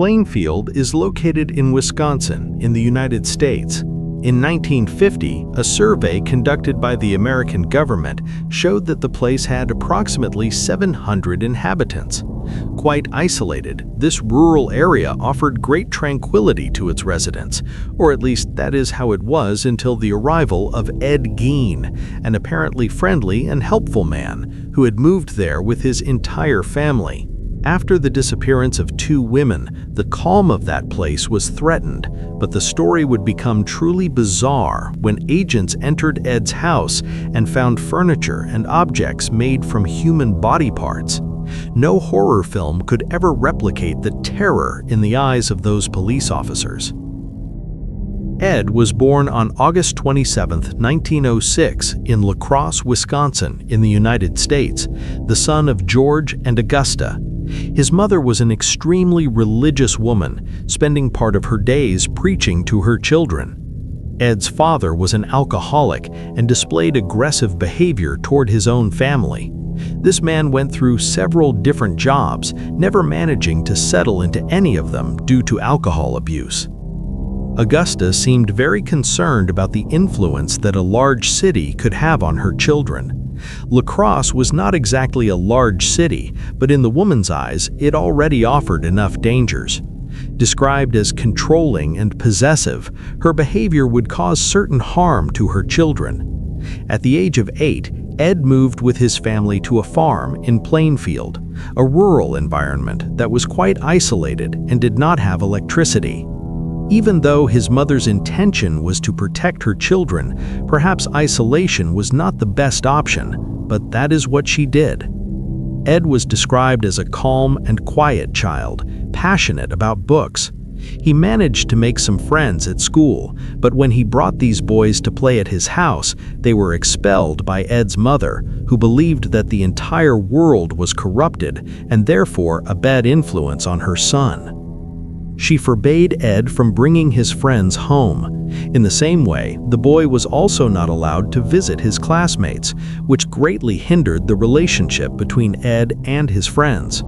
Plainfield is located in Wisconsin, in the United States. In 1950, a survey conducted by the American government showed that the place had approximately 700 inhabitants. Quite isolated, this rural area offered great tranquility to its residents, or at least that is how it was until the arrival of Ed Gein, an apparently friendly and helpful man who had moved there with his entire family. After the disappearance of 2 women, the calm of that place was threatened, but the story would become truly bizarre when agents entered Ed's house and found furniture and objects made from human body parts. No horror film could ever replicate the terror in the eyes of those police officers. Ed was born on August 27, 1906, in La Crosse, Wisconsin, in the United States, the son of George and Augusta. His mother was an extremely religious woman, spending part of her days preaching to her children. Ed's father was an alcoholic and displayed aggressive behavior toward his own family. This man went through several different jobs, never managing to settle into any of them due to alcohol abuse. Augusta seemed very concerned about the influence that a large city could have on her children. La Crosse was not exactly a large city, but in the woman's eyes, it already offered enough dangers. Described as controlling and possessive, her behavior would cause certain harm to her children. At the age of 8, Ed moved with his family to a farm in Plainfield, a rural environment that was quite isolated and did not have electricity. Even though his mother's intention was to protect her children, perhaps isolation was not the best option, but that is what she did. Ed was described as a calm and quiet child, passionate about books. He managed to make some friends at school, but when he brought these boys to play at his house, they were expelled by Ed's mother, who believed that the entire world was corrupted and therefore a bad influence on her son. She forbade Ed from bringing his friends home. In the same way, the boy was also not allowed to visit his classmates, which greatly hindered the relationship between Ed and his friends.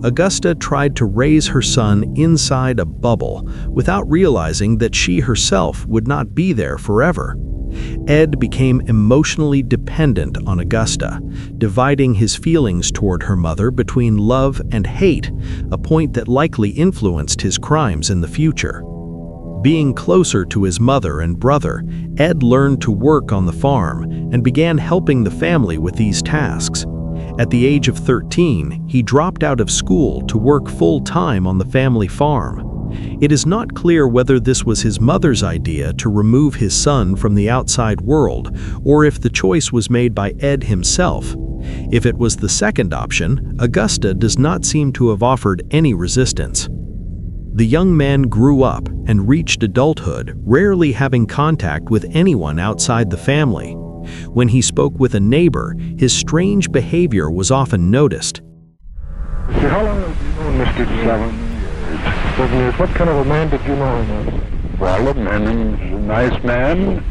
Augusta tried to raise her son inside a bubble without realizing that she herself would not be there forever. Ed became emotionally dependent on Augusta, dividing his feelings toward her mother between love and hate, a point that likely influenced his crimes in the future. Being closer to his mother and brother, Ed learned to work on the farm and began helping the family with these tasks. At the age of 13, he dropped out of school to work full-time on the family farm. It is not clear whether this was his mother's idea to remove his son from the outside world, or if the choice was made by Ed himself. If it was the second option, Augusta does not seem to have offered any resistance. The young man grew up and reached adulthood, rarely having contact with anyone outside the family. When he spoke with a neighbor, his strange behavior was often noticed. How long have you known Mr. Gein? What kind of a man did you know him as? Well, a man is a nice man,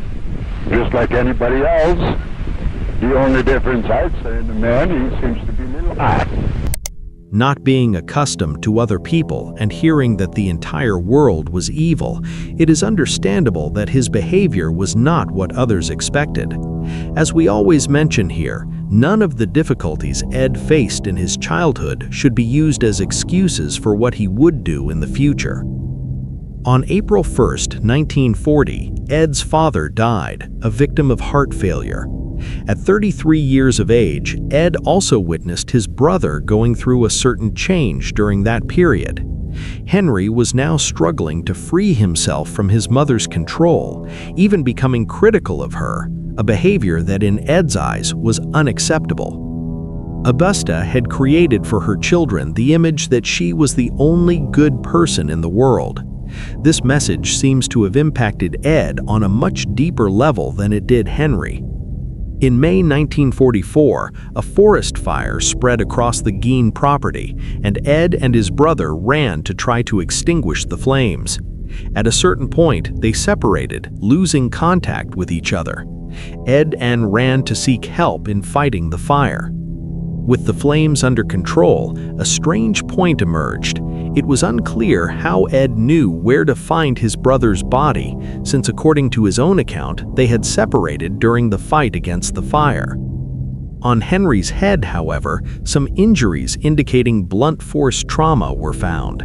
just like anybody else. The only difference I'd say in the man, he seems to be a little hot. Not being accustomed to other people and hearing that the entire world was evil, it is understandable that his behavior was not what others expected. As we always mention here, none of the difficulties Ed faced in his childhood should be used as excuses for what he would do in the future. On April 1, 1940, Ed's father died, a victim of heart failure. At 33 years of age, Ed also witnessed his brother going through a certain change during that period. Henry was now struggling to free himself from his mother's control, even becoming critical of her, a behavior that in Ed's eyes was unacceptable. Augusta had created for her children the image that she was the only good person in the world. This message seems to have impacted Ed on a much deeper level than it did Henry. In May 1944, a forest fire spread across the Gein property, and Ed and his brother ran to try to extinguish the flames. At a certain point, they separated, losing contact with each other. Ed and ran to seek help in fighting the fire. With the flames under control, a strange point emerged. It was unclear how Ed knew where to find his brother's body, since according to his own account, they had separated during the fight against the fire. On Henry's head, however, some injuries indicating blunt force trauma were found.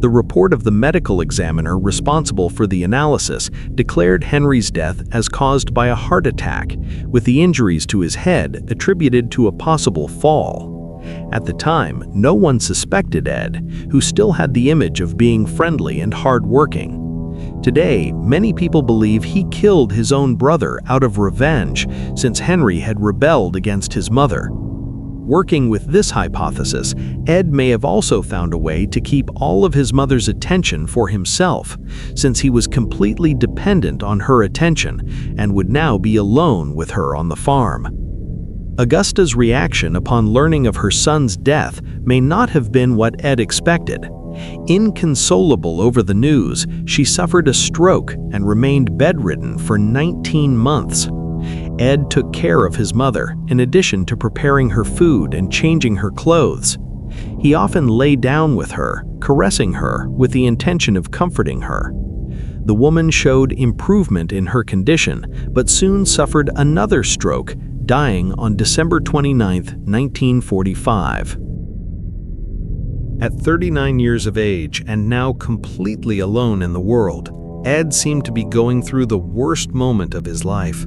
The report of the medical examiner responsible for the analysis declared Henry's death as caused by a heart attack, with the injuries to his head attributed to a possible fall. At the time, no one suspected Ed, who still had the image of being friendly and hard-working. Today, many people believe he killed his own brother out of revenge, since Henry had rebelled against his mother. Working with this hypothesis, Ed may have also found a way to keep all of his mother's attention for himself, since he was completely dependent on her attention and would now be alone with her on the farm. Augusta's reaction upon learning of her son's death may not have been what Ed expected. Inconsolable over the news, she suffered a stroke and remained bedridden for 19 months. Ed took care of his mother, in addition to preparing her food and changing her clothes. He often lay down with her, caressing her with the intention of comforting her. The woman showed improvement in her condition, but soon suffered another stroke, dying on December 29, 1945. At 39 years of age and now completely alone in the world, Ed seemed to be going through the worst moment of his life.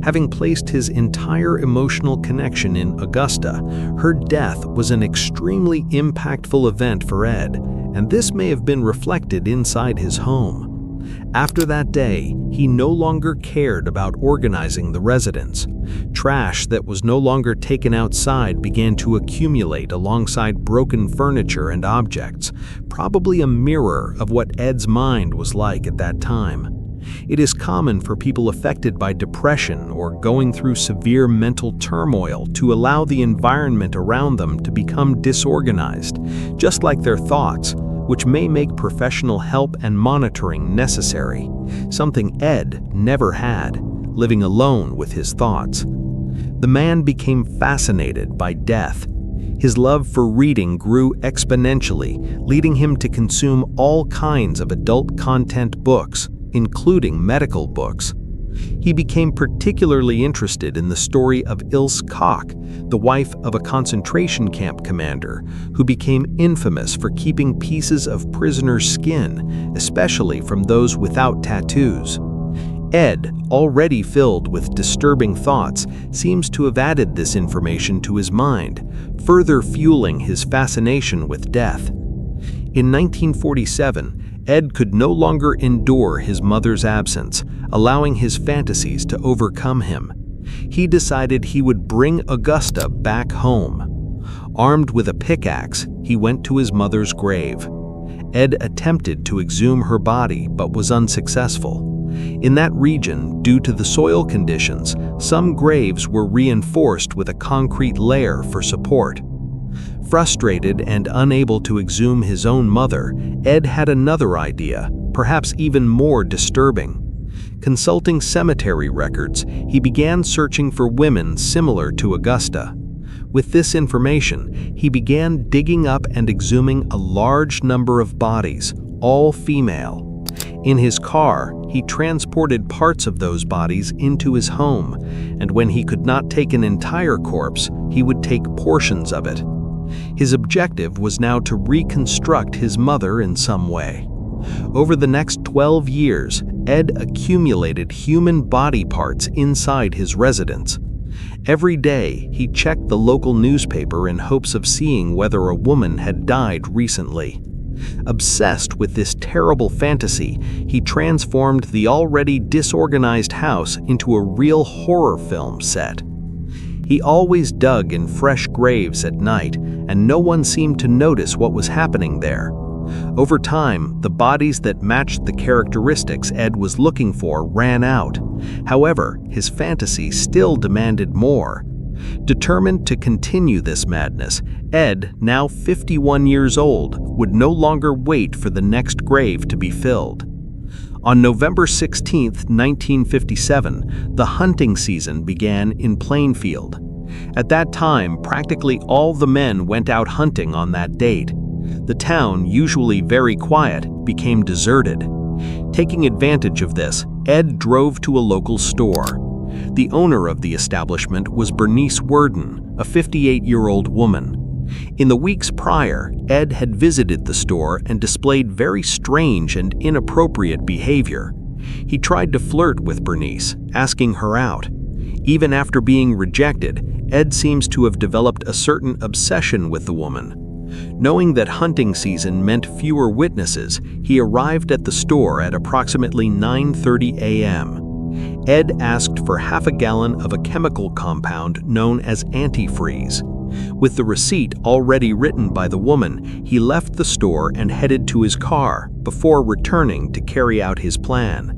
Having placed his entire emotional connection in Augusta, her death was an extremely impactful event for Ed, and this may have been reflected inside his home. After that day, he no longer cared about organizing the residence. Trash that was no longer taken outside began to accumulate alongside broken furniture and objects, probably a mirror of what Ed's mind was like at that time. It is common for people affected by depression or going through severe mental turmoil to allow the environment around them to become disorganized, just like their thoughts, which may make professional help and monitoring necessary, something Ed never had, living alone with his thoughts. The man became fascinated by death. His love for reading grew exponentially, leading him to consume all kinds of adult content books, including medical books. He became particularly interested in the story of Ilse Koch, the wife of a concentration camp commander, who became infamous for keeping pieces of prisoners' skin, especially from those without tattoos. Ed, already filled with disturbing thoughts, seems to have added this information to his mind, further fueling his fascination with death. In 1947, Ed could no longer endure his mother's absence, allowing his fantasies to overcome him. He decided he would bring Augusta back home. Armed with a pickaxe, he went to his mother's grave. Ed attempted to exhume her body but was unsuccessful. In that region, due to the soil conditions, some graves were reinforced with a concrete layer for support. Frustrated and unable to exhume his own mother, Ed had another idea, perhaps even more disturbing. Consulting cemetery records, he began searching for women similar to Augusta. With this information, he began digging up and exhuming a large number of bodies, all female. In his car, he transported parts of those bodies into his home, and when he could not take an entire corpse, he would take portions of it. His objective was now to reconstruct his mother in some way. Over the next 12 years, Ed accumulated human body parts inside his residence. Every day, he checked the local newspaper in hopes of seeing whether a woman had died recently. Obsessed with this terrible fantasy, he transformed the already disorganized house into a real horror film set. He always dug in fresh graves at night, and no one seemed to notice what was happening there. Over time, the bodies that matched the characteristics Ed was looking for ran out. However, his fantasy still demanded more. Determined to continue this madness, Ed, now 51 years old, would no longer wait for the next grave to be filled. On November 16, 1957, the hunting season began in Plainfield. At that time, practically all the men went out hunting on that date. The town, usually very quiet, became deserted. Taking advantage of this, Ed drove to a local store. The owner of the establishment was Bernice Worden, a 58-year-old woman. In the weeks prior, Ed had visited the store and displayed very strange and inappropriate behavior. He tried to flirt with Bernice, asking her out. Even after being rejected, Ed seems to have developed a certain obsession with the woman. Knowing that hunting season meant fewer witnesses, he arrived at the store at approximately 9:30 a.m. Ed asked for half a gallon of a chemical compound known as antifreeze. With the receipt already written by the woman, he left the store and headed to his car before returning to carry out his plan.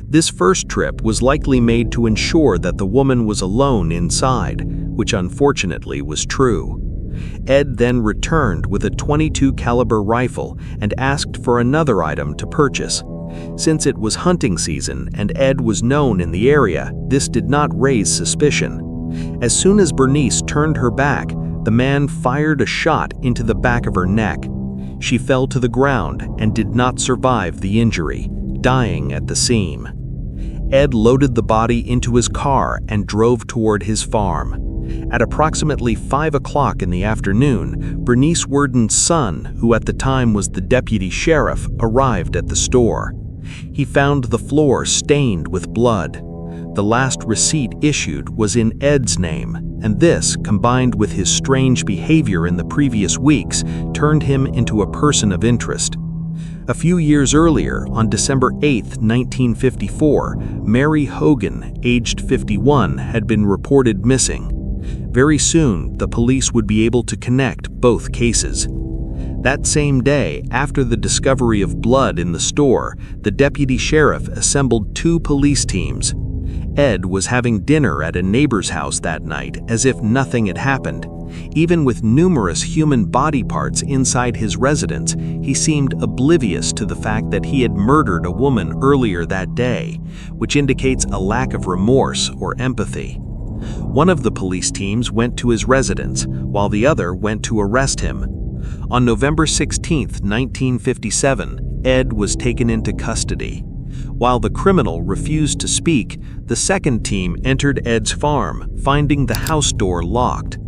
This first trip was likely made to ensure that the woman was alone inside, which unfortunately was true. Ed then returned with a .22 caliber rifle and asked for another item to purchase. Since it was hunting season and Ed was known in the area, this did not raise suspicion. As soon as Bernice turned her back, the man fired a shot into the back of her neck. She fell to the ground and did not survive the injury, dying at the scene. Ed loaded the body into his car and drove toward his farm. At approximately 5 o'clock in the afternoon, Bernice Worden's son, who at the time was the deputy sheriff, arrived at the store. He found the floor stained with blood. The last receipt issued was in Ed's name, and this, combined with his strange behavior in the previous weeks, turned him into a person of interest. A few years earlier, on December 8, 1954, Mary Hogan, aged 51, had been reported missing. Very soon, the police would be able to connect both cases. That same day, after the discovery of blood in the store, the deputy sheriff assembled 2 police teams. Ed was having dinner at a neighbor's house that night as if nothing had happened. Even with numerous human body parts inside his residence, he seemed oblivious to the fact that he had murdered a woman earlier that day, which indicates a lack of remorse or empathy. One of the police teams went to his residence, while the other went to arrest him. On November 16, 1957, Ed was taken into custody. While the criminal refused to speak, the second team entered Ed's farm, finding the house door locked.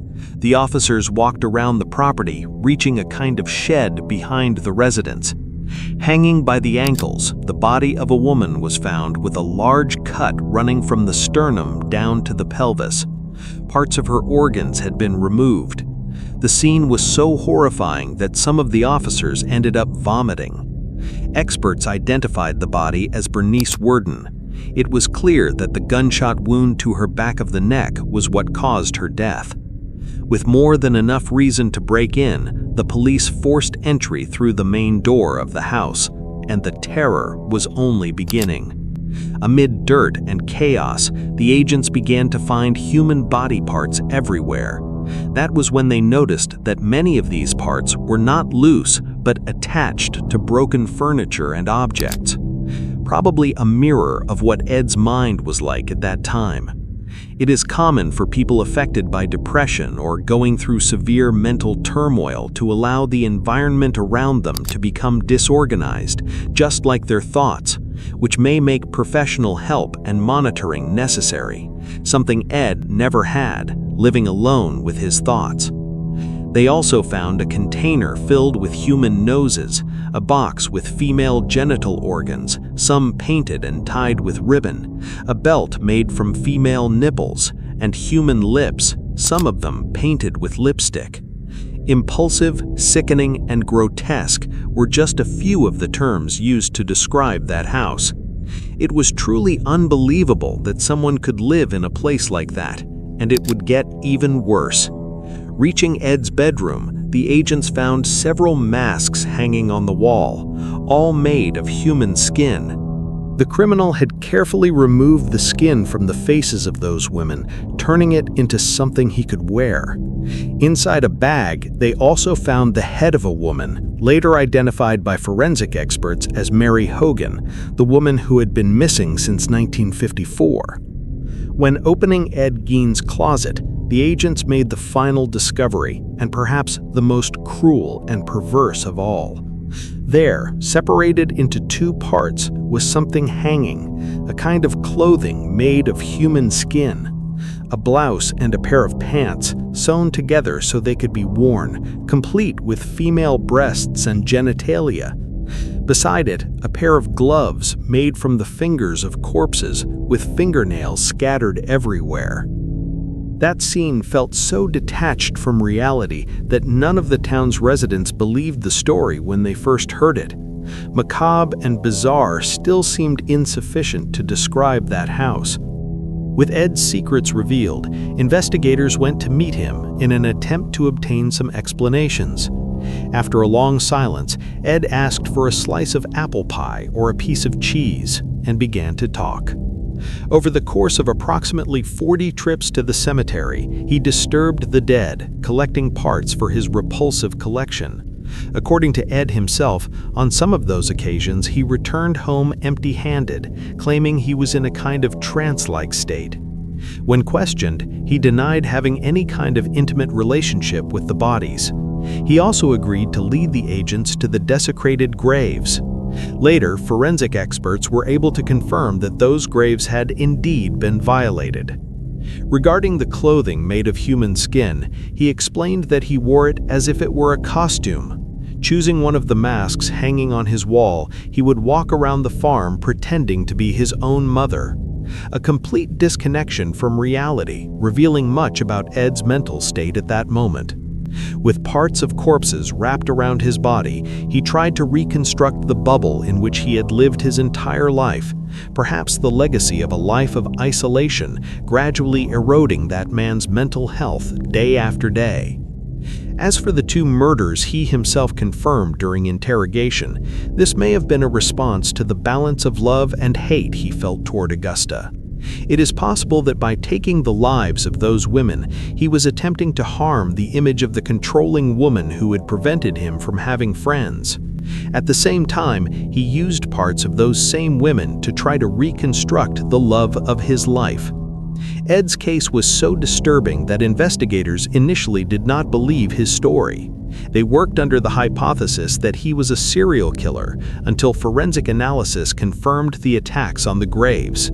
The officers walked around the property, reaching a kind of shed behind the residence. Hanging by the ankles, the body of a woman was found with a large cut running from the sternum down to the pelvis. Parts of her organs had been removed. The scene was so horrifying that some of the officers ended up vomiting. Experts identified the body as Bernice Worden. It was clear that the gunshot wound to her back of the neck was what caused her death. With more than enough reason to break in, the police forced entry through the main door of the house, and the terror was only beginning. Amid dirt and chaos, the agents began to find human body parts everywhere. That was when they noticed that many of these parts were not loose, but attached to broken furniture and objects. Probably a mirror of what Ed's mind was like at that time. It is common for people affected by depression or going through severe mental turmoil to allow the environment around them to become disorganized, just like their thoughts, which may make professional help and monitoring necessary, something Ed never had, living alone with his thoughts. They also found a container filled with human noses, a box with female genital organs, some painted and tied with ribbon, a belt made from female nipples, and human lips, some of them painted with lipstick. Impulsive, sickening, and grotesque were just a few of the terms used to describe that house. It was truly unbelievable that someone could live in a place like that, and it would get even worse. Reaching Ed's bedroom, the agents found several masks hanging on the wall, all made of human skin. The criminal had carefully removed the skin from the faces of those women, turning it into something he could wear. Inside a bag, they also found the head of a woman, later identified by forensic experts as Mary Hogan, the woman who had been missing since 1954. When opening Ed Gein's closet, the agents made the final discovery, and perhaps the most cruel and perverse of all. There, separated into two parts, was something hanging, a kind of clothing made of human skin. A blouse and a pair of pants sewn together so they could be worn, complete with female breasts and genitalia. Beside it, a pair of gloves made from the fingers of corpses with fingernails scattered everywhere. That scene felt so detached from reality that none of the town's residents believed the story when they first heard it. Macabre and bizarre still seemed insufficient to describe that house. With Ed's secrets revealed, investigators went to meet him in an attempt to obtain some explanations. After a long silence, Ed asked for a slice of apple pie or a piece of cheese and began to talk. Over the course of approximately 40 trips to the cemetery, he disturbed the dead, collecting parts for his repulsive collection. According to Ed himself, on some of those occasions he returned home empty-handed, claiming he was in a kind of trance-like state. When questioned, he denied having any kind of intimate relationship with the bodies. He also agreed to lead the agents to the desecrated graves. Later, forensic experts were able to confirm that those graves had indeed been violated. Regarding the clothing made of human skin, he explained that he wore it as if it were a costume. Choosing one of the masks hanging on his wall, he would walk around the farm pretending to be his own mother. A complete disconnection from reality, revealing much about Ed's mental state at that moment. With parts of corpses wrapped around his body, he tried to reconstruct the bubble in which he had lived his entire life, perhaps the legacy of a life of isolation, gradually eroding that man's mental health day after day. As for the two murders he himself confirmed during interrogation, this may have been a response to the balance of love and hate he felt toward Augusta. It is possible that by taking the lives of those women, he was attempting to harm the image of the controlling woman who had prevented him from having friends. At the same time, he used parts of those same women to try to reconstruct the love of his life. Ed's case was so disturbing that investigators initially did not believe his story. They worked under the hypothesis that he was a serial killer until forensic analysis confirmed the attacks on the graves.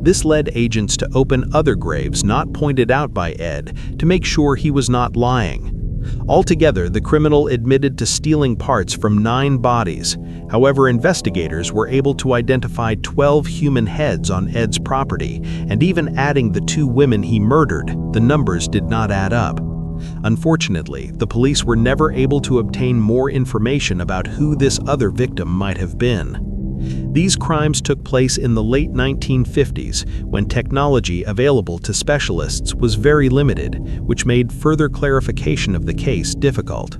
This led agents to open other graves not pointed out by Ed to make sure he was not lying. Altogether, the criminal admitted to stealing parts from 9 bodies. However, investigators were able to identify 12 human heads on Ed's property, and even adding the 2 women he murdered, the numbers did not add up. Unfortunately, the police were never able to obtain more information about who this other victim might have been. These crimes took place in the late 1950s, when technology available to specialists was very limited, which made further clarification of the case difficult.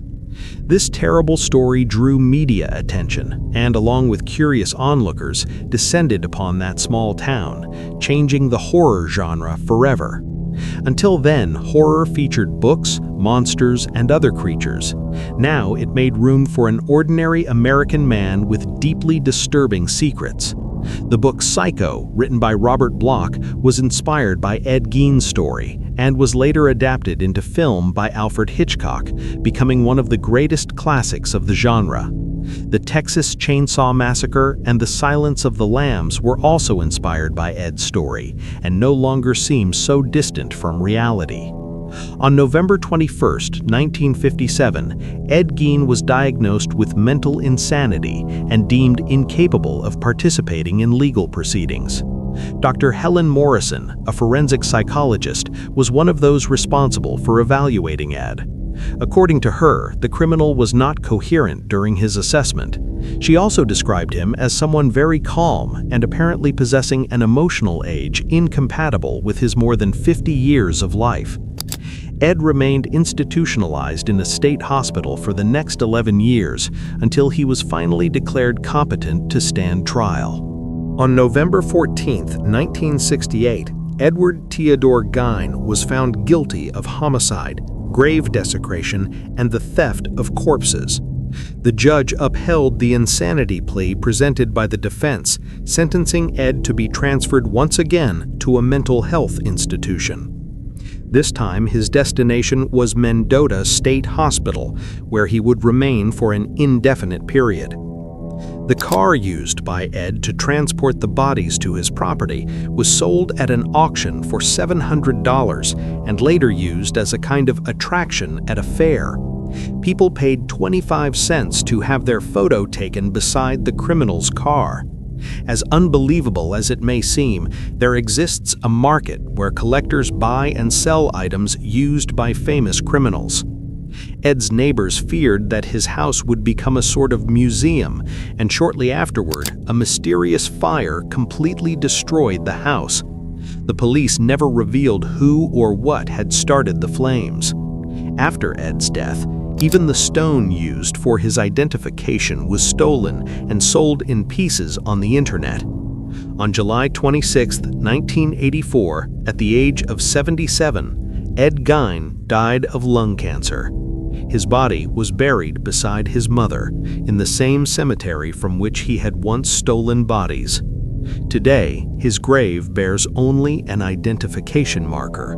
This terrible story drew media attention, and along with curious onlookers, descended upon that small town, changing the horror genre forever. Until then, horror featured books, monsters, and other creatures. Now it made room for an ordinary American man with deeply disturbing secrets. The book Psycho, written by Robert Bloch, was inspired by Ed Gein's story and was later adapted into film by Alfred Hitchcock, becoming one of the greatest classics of the genre. The Texas Chainsaw Massacre and The Silence of the Lambs were also inspired by Ed's story and no longer seem so distant from reality. On November 21, 1957, Ed Gein was diagnosed with mental insanity and deemed incapable of participating in legal proceedings. Dr. Helen Morrison, a forensic psychologist, was one of those responsible for evaluating Ed. According to her, the criminal was not coherent during his assessment. She also described him as someone very calm and apparently possessing an emotional age incompatible with his more than 50 years of life. Ed remained institutionalized in a state hospital for the next 11 years until he was finally declared competent to stand trial. On November 14, 1968, Edward Theodore Gein was found guilty of homicide, grave desecration, and the theft of corpses. The judge upheld the insanity plea presented by the defense, sentencing Ed to be transferred once again to a mental health institution. This time, his destination was Mendota State Hospital, where he would remain for an indefinite period. The car used by Ed to transport the bodies to his property was sold at an auction for $700 and later used as a kind of attraction at a fair. People paid 25 cents to have their photo taken beside the criminal's car. As unbelievable as it may seem, there exists a market where collectors buy and sell items used by famous criminals. Ed's neighbors feared that his house would become a sort of museum, and shortly afterward, a mysterious fire completely destroyed the house. The police never revealed who or what had started the flames. After Ed's death, even the stone used for his identification was stolen and sold in pieces on the internet. On July 26, 1984, at the age of 77, Ed Gein died of lung cancer. His body was buried beside his mother in the same cemetery from which he had once stolen bodies. Today, his grave bears only an identification marker.